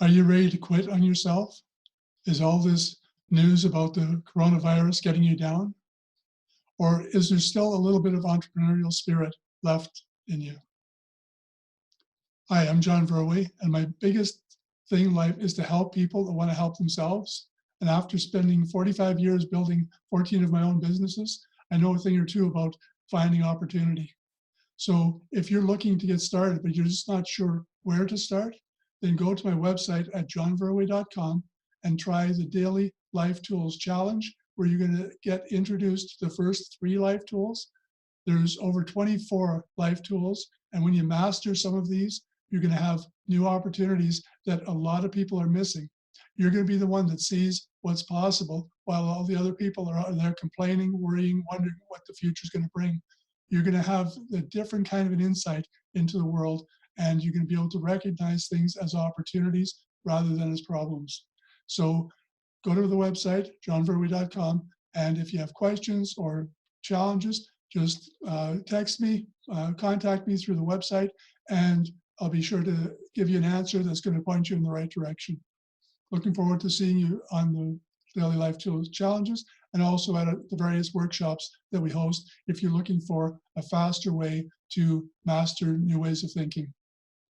Are you ready to quit on yourself? Is all this news about the coronavirus getting you down? Or is there still a little bit of entrepreneurial spirit left in you? Hi, I'm John Verwey, and my biggest thing in life is to help people that want to help themselves. And after spending 45 years building 14 of my own businesses, I know a thing or two about finding opportunity. So if you're looking to get started, but you're just not sure where to start, then go to my website at johnverwey.com and try the Daily Life Tools Challenge, where you're going to get introduced to the first 3 life tools. There's over 24 life tools, and when you master some of these, you're going to have new opportunities that a lot of people are missing. You're going to be the one that sees what's possible while all the other people are out there complaining, worrying, wondering what the future is going to bring. You're going to have a different kind of an insight into the world, and you're going to be able to recognize things as opportunities rather than as problems. So go to the website, johnverwey.com, and if you have questions or challenges, just text me, contact me through the website, and I'll be sure to give you an answer that's going to point you in the right direction. Looking forward to seeing you on the Daily Life Tools Challenges and also at the various workshops that we host if you're looking for a faster way to master new ways of thinking.